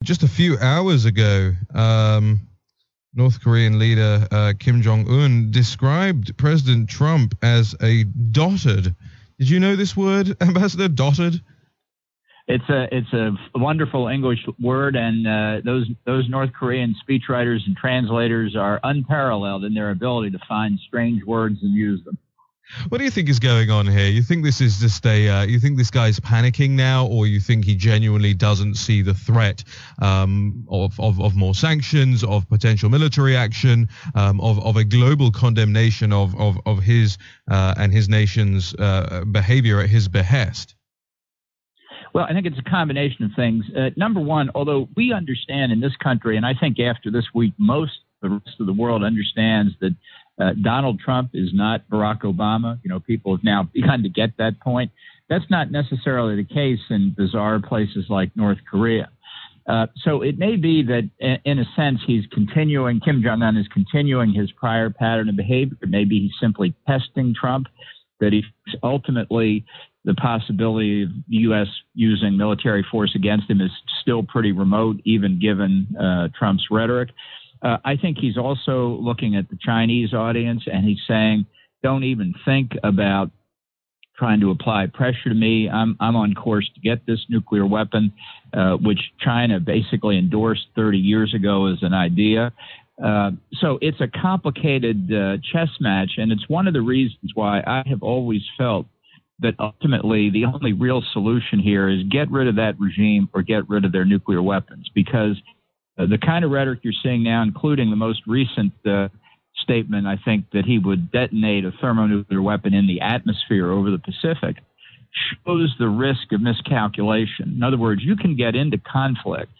just a few hours ago, North Korean leader Kim Jong-un described President Trump as a dotard. Did you know this word, Ambassador? Dotard? It's a wonderful English word, and those North Korean speechwriters and translators are unparalleled in their ability to find strange words and use them. What do you think is going on here? You think this is just you think this guy's panicking now, or you think he genuinely doesn't see the threat of more sanctions, of potential military action, of a global condemnation of his and his nation's behavior at his behest? Well, I think it's a combination of things. Number one, although we understand in this country, and I think after this week, most of the rest of the world understands that Donald Trump is not Barack Obama. You know, people have now begun to get that point. That's not necessarily the case in bizarre places like North Korea. So it may be that, in a sense, Kim Jong-un is continuing his prior pattern of behavior. Maybe he's simply testing Trump, that he's ultimately the possibility of the U.S. using military force against him is still pretty remote, even given Trump's rhetoric. I think he's also looking at the Chinese audience, and he's saying, don't even think about trying to apply pressure to me. I'm on course to get this nuclear weapon, which China basically endorsed 30 years ago as an idea. So it's a complicated chess match, and it's one of the reasons why I have always felt that ultimately the only real solution here is get rid of that regime or get rid of their nuclear weapons, because the kind of rhetoric you're seeing now, including the most recent statement, I think, that he would detonate a thermonuclear weapon in the atmosphere over the Pacific, shows the risk of miscalculation. In other words, you can get into conflict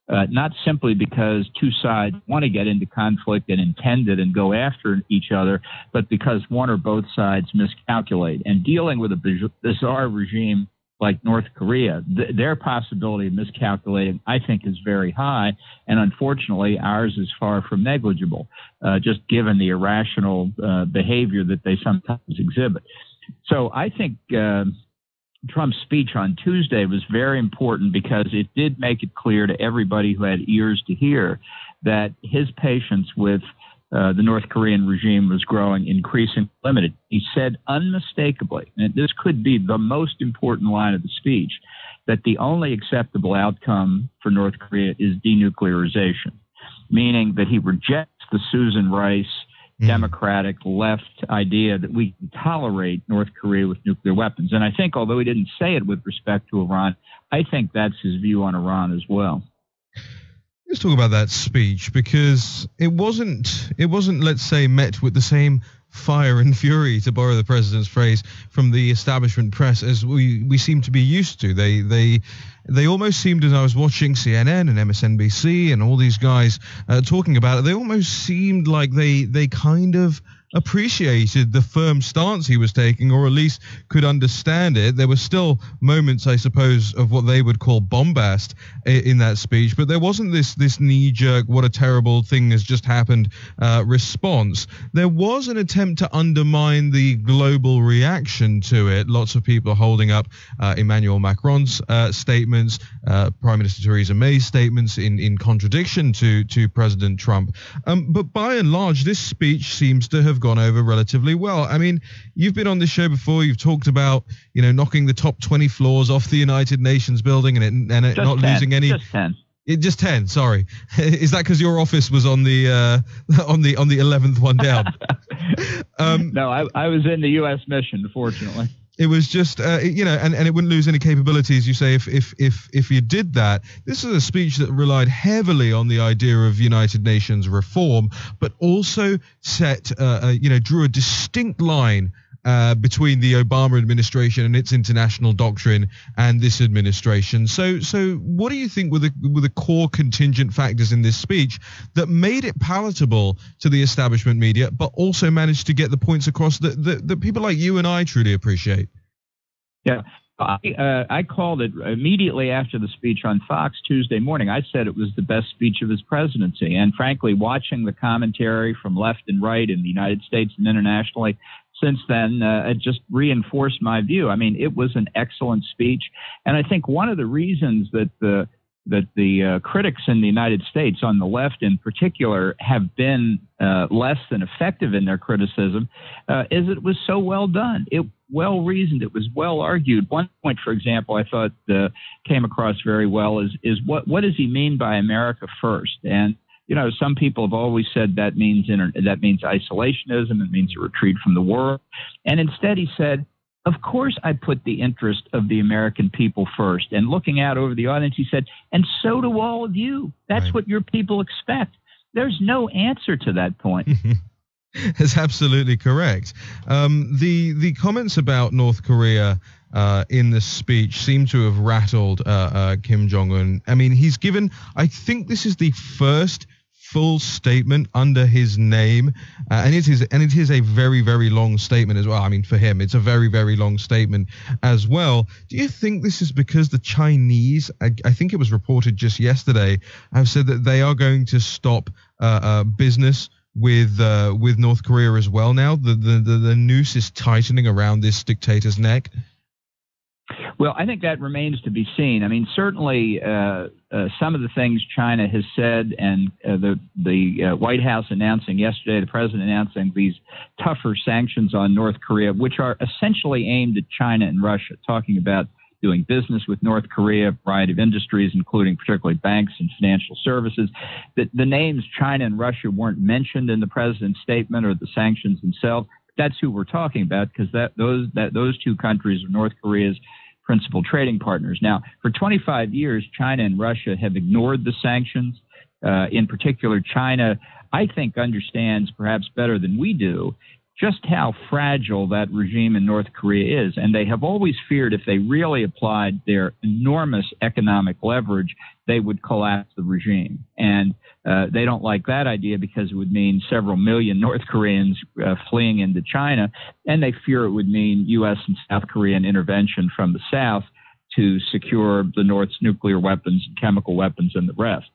not simply because two sides want to get into conflict and intend it and go after each other, but because one or both sides miscalculate. And dealing with a bizarre regime like North Korea, their possibility of miscalculating, I think, is very high. And unfortunately, ours is far from negligible, just given the irrational behavior that they sometimes exhibit. So I think Trump's speech on Tuesday was very important because it did make it clear to everybody who had ears to hear that his patience with the North Korean regime was growing increasingly limited. He said unmistakably, and this could be the most important line of the speech, that the only acceptable outcome for North Korea is denuclearization, meaning that he rejects the Susan Rice Democratic left idea that we can tolerate North Korea with nuclear weapons. And I think, although he didn't say it with respect to Iran, I think that's his view on Iran as well. Let's talk about that speech, because it wasn't, let's say, met with the same fire and fury, to borrow the president's phrase, from the establishment press as we seem to be used to. They almost seemed, as I was watching CNN and MSNBC and all these guys talking about it, they almost seemed like they kind of appreciated the firm stance he was taking, or at least could understand it. There were still moments, I suppose, of what they would call bombast in that speech, but there wasn't this knee-jerk, what a terrible thing has just happened response. There was an attempt to undermine the global reaction to it. Lots of people holding up Emmanuel Macron's statements, Prime Minister Theresa May's statements in contradiction to President Trump. But by and large, this speech seems to have gone over relatively well. I mean, you've been on this show before. You've talked about, knocking the top 20 floors off the United Nations building and it not 10, losing any. Just 10. Just 10. Sorry, is that because your office was on the 11th one down? No, I was in the U.S. mission, fortunately. It was just, and it wouldn't lose any capabilities, you say, if you did that. This is a speech that relied heavily on the idea of United Nations reform, but also drew a distinct line between the Obama administration and its international doctrine and this administration. So what do you think were the core contingent factors in this speech that made it palatable to the establishment media, but also managed to get the points across that people like you and I truly appreciate? Yeah. I called it immediately after the speech on Fox Tuesday morning. I said it was the best speech of his presidency. And frankly, watching the commentary from left and right in the United States and internationally since then, it just reinforced my view. I mean, it was an excellent speech. And I think one of the reasons that the that the critics in the United States, on the left in particular, have been less than effective in their criticism, is it was so well done. It well reasoned. It was well argued. One point, for example, I thought came across very well is what does he mean by America first? And some people have always said that means isolationism. It means a retreat from the world. And instead, he said, of course, I put the interest of the American people first. And looking out over the audience, he said, and so do all of you. That's right. What your people expect. There's no answer to that point. That's absolutely correct. The comments about North Korea in this speech seem to have rattled Kim Jong-un. I mean, he's given, I think this is the first full statement under his name, and it is a very, very long statement as well. I mean, for him, it's a very, very long statement as well. Do you think this is because the Chinese, I think it was reported just yesterday, have said that they are going to stop business with North Korea as well now? The noose is tightening around this dictator's neck. Well, I think that remains to be seen. I mean, certainly some of the things China has said, and the White House announcing yesterday, the president announcing these tougher sanctions on North Korea, which are essentially aimed at China and Russia, talking about doing business with North Korea, a variety of industries, including particularly banks and financial services. The names China and Russia weren't mentioned in the president's statement or the sanctions themselves. That's who we're talking about, because those two countries are North Korea's principal trading partners. Now, for 25 years, China and Russia have ignored the sanctions. In particular, China, I think, understands perhaps better than we do just how fragile that regime in North Korea is. And they have always feared if they really applied their enormous economic leverage, they would collapse the regime. And they don't like that idea because it would mean several million North Koreans fleeing into China. And they fear it would mean U.S. and South Korean intervention from the South to secure the North's nuclear weapons, chemical weapons, and the rest.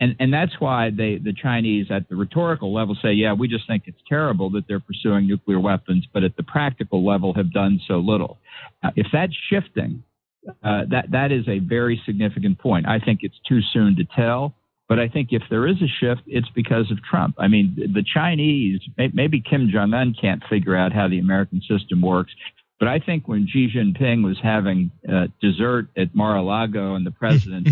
And that's why the Chinese at the rhetorical level say, yeah, we just think it's terrible that they're pursuing nuclear weapons, but at the practical level have done so little. If that's shifting, that is a very significant point. I think it's too soon to tell, but I think if there is a shift, it's because of Trump. I mean, the Chinese, maybe Kim Jong-un can't figure out how the American system works, but I think when Xi Jinping was having dessert at Mar-a-Lago and the president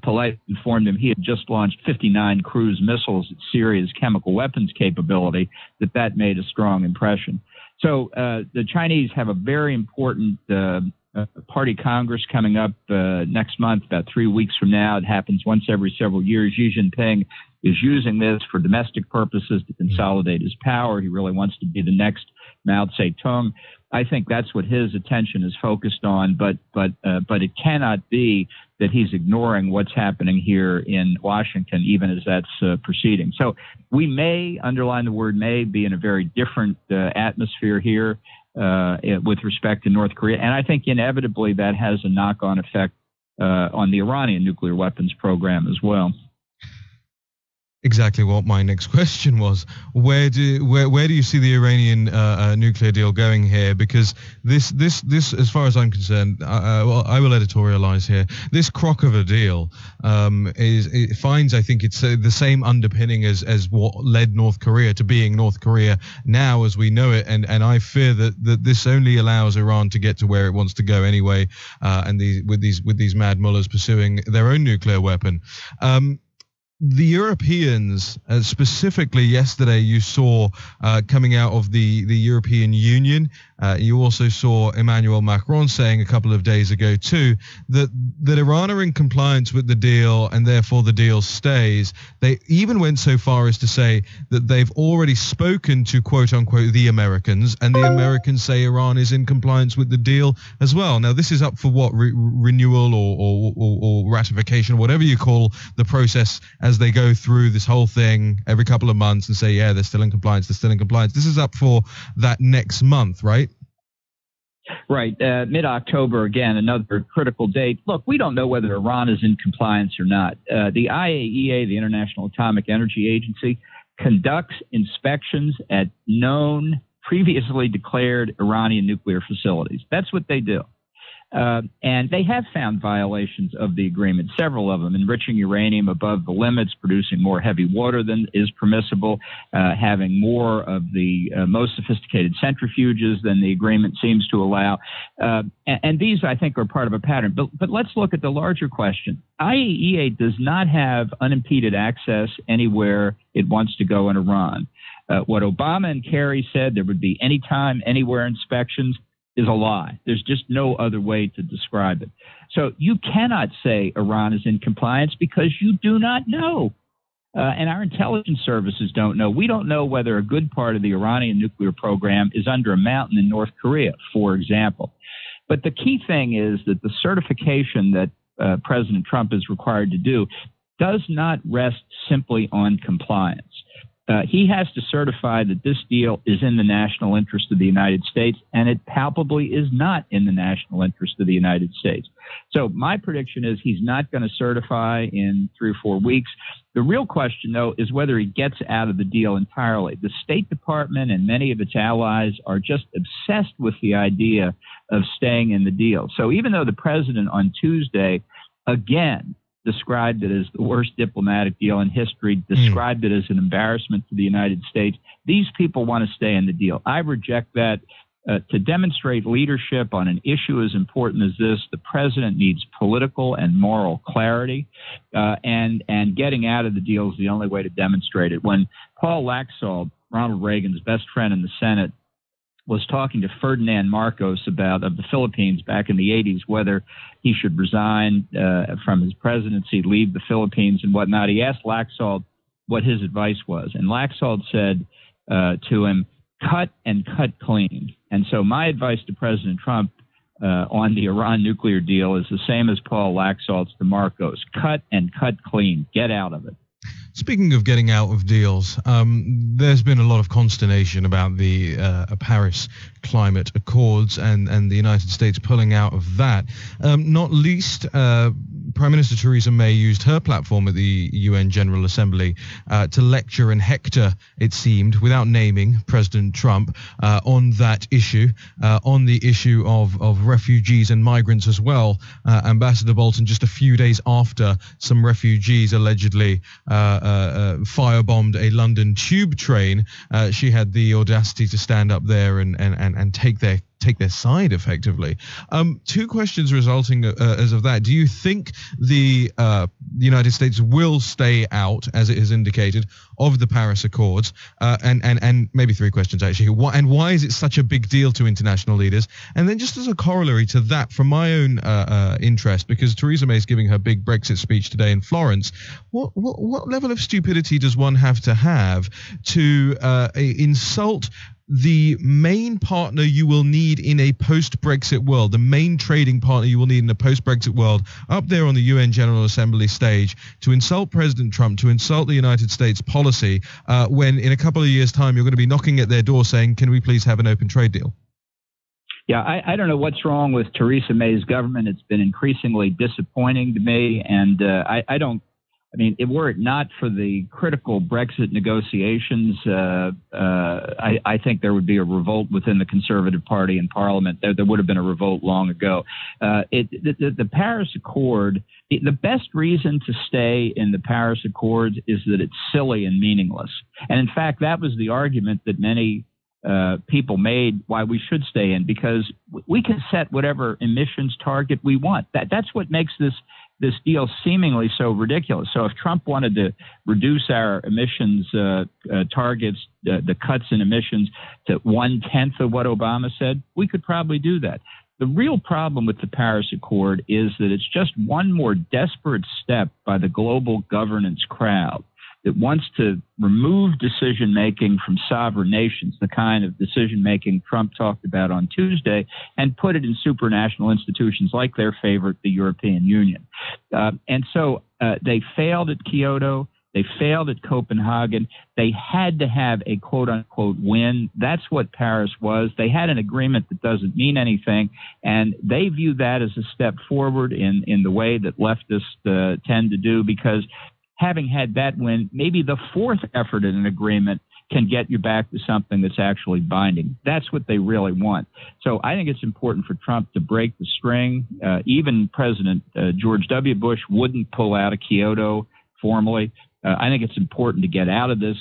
politely informed him he had just launched 59 cruise missiles at Syria's chemical weapons capability, that made a strong impression. So the Chinese have a very important party Congress coming up next month, about 3 weeks from now. It happens once every several years. Xi Jinping is using this for domestic purposes to consolidate his power. He really wants to be the next Mao Zedong. I think that's what his attention is focused on, but it cannot be that he's ignoring what's happening here in Washington, even as that's proceeding. So we may, underline the word may, be in a very different atmosphere here with respect to North Korea. And I think inevitably that has a knock-on effect on the Iranian nuclear weapons program as well. Exactly what my next question was. Where do you see the Iranian nuclear deal going here? Because this, as far as I'm concerned, well, I will editorialize here. This crock of a deal it finds, I think, it's the same underpinning as what led North Korea to being North Korea now as we know it, and I fear that this only allows Iran to get to where it wants to go anyway, and with these mad mullahs pursuing their own nuclear weapon. The Europeans, specifically yesterday, you saw coming out of the European Union. You also saw Emmanuel Macron saying a couple of days ago too that Iran are in compliance with the deal and therefore the deal stays. They even went so far as to say that they've already spoken to quote unquote the Americans, and the Americans say Iran is in compliance with the deal as well. Now this is up for what renewal or ratification, or whatever you call the process, as they go through this whole thing every couple of months and say, yeah, they're still in compliance, they're still in compliance. This is up for that next month, right? Right. Mid-October, again, another critical date. Look, we don't know whether Iran is in compliance or not. The IAEA, the International Atomic Energy Agency, conducts inspections at known, previously declared Iranian nuclear facilities. That's what they do. And they have found violations of the agreement, several of them, enriching uranium above the limits, producing more heavy water than is permissible, having more of the most sophisticated centrifuges than the agreement seems to allow. And these, I think, are part of a pattern. But let's look at the larger question. IAEA does not have unimpeded access anywhere it wants to go in Iran. What Obama and Kerry said, there would be anytime, anywhere inspections, is a lie. There's just no other way to describe it. So you cannot say Iran is in compliance because you do not know. And our intelligence services don't know. We don't know whether a good part of the Iranian nuclear program is under a mountain in North Korea, for example. But the key thing is that the certification that President Trump is required to do does not rest simply on compliance. He has to certify that this deal is in the national interest of the United States, and it palpably is not in the national interest of the United States. So my prediction is he's not going to certify in 3 or 4 weeks. The real question, though, is whether he gets out of the deal entirely. The State Department and many of its allies are just obsessed with the idea of staying in the deal. So even though the president on Tuesday, again, described it as the worst diplomatic deal in history, described it as an embarrassment to the United States, these people want to stay in the deal. I reject that. To demonstrate leadership on an issue as important as this, the president needs political and moral clarity, and getting out of the deal is the only way to demonstrate it. When Paul Laxalt, Ronald Reagan's best friend in the Senate, was talking to Ferdinand Marcos of the Philippines back in the 80s, whether he should resign from his presidency, leave the Philippines and whatnot, he asked Laxalt what his advice was. And Laxalt said to him, cut and cut clean. And so my advice to President Trump on the Iran nuclear deal is the same as Paul Laxalt's to Marcos. Cut and cut clean. Get out of it. Speaking of getting out of deals, there's been a lot of consternation about the Paris Climate Accords and the United States pulling out of that. Not least, Prime Minister Theresa May used her platform at the UN General Assembly to lecture and hector, it seemed, without naming President Trump, on that issue, on the issue of refugees and migrants as well. Ambassador Bolton, just a few days after some refugees allegedly firebombed a London tube train, she had the audacity to stand up there and take their side effectively. 2 questions resulting as of that. Do you think the United States will stay out, as it has indicated, of the Paris Accords? And maybe 3 questions, actually. Why is it such a big deal to international leaders? And then just as a corollary to that, from my own interest, because Theresa May is giving her big Brexit speech today in Florence, what level of stupidity does one have to insult the main partner you will need in a post-Brexit world, the main trading partner you will need in a post-Brexit world, up there on the UN General Assembly stage, to insult President Trump, to insult the United States policy, when in a couple of years' time you're going to be knocking at their door saying, can we please have an open trade deal? Yeah, I don't know what's wrong with Theresa May's government. It's been increasingly disappointing to me, and were it not for the critical Brexit negotiations, I think there would be a revolt within the Conservative Party in Parliament. There would have been a revolt long ago. The Paris Accord, the best reason to stay in the Paris Accords is that it's silly and meaningless. And in fact, that was the argument that many people made why we should stay in, because we can set whatever emissions target we want. That's what makes this deal seemingly so ridiculous. So if Trump wanted to reduce our emissions targets, the cuts in emissions, to 1/10 of what Obama said, we could probably do that. The real problem with the Paris Accord is that it's just one more desperate step by the global governance crowd that wants to remove decision-making from sovereign nations, the kind of decision-making Trump talked about on Tuesday, and put it in supranational institutions like their favorite, the European Union. And so they failed at Kyoto. They failed at Copenhagen. They had to have a quote-unquote win. That's what Paris was. They had an agreement that doesn't mean anything, and they view that as a step forward in the way that leftists tend to do, because having had that win, maybe the 4th effort at an agreement can get you back to something that's actually binding. That's what they really want. So I think it's important for Trump to break the string. Even President George W. Bush wouldn't pull out of Kyoto formally. I think it's important to get out of this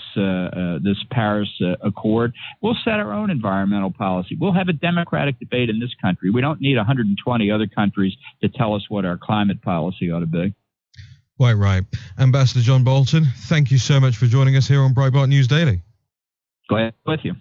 Paris Accord. We'll set our own environmental policy. We'll have a democratic debate in this country. We don't need 120 other countries to tell us what our climate policy ought to be. Quite right. Ambassador John Bolton, thank you so much for joining us here on Breitbart News Daily. Glad with you.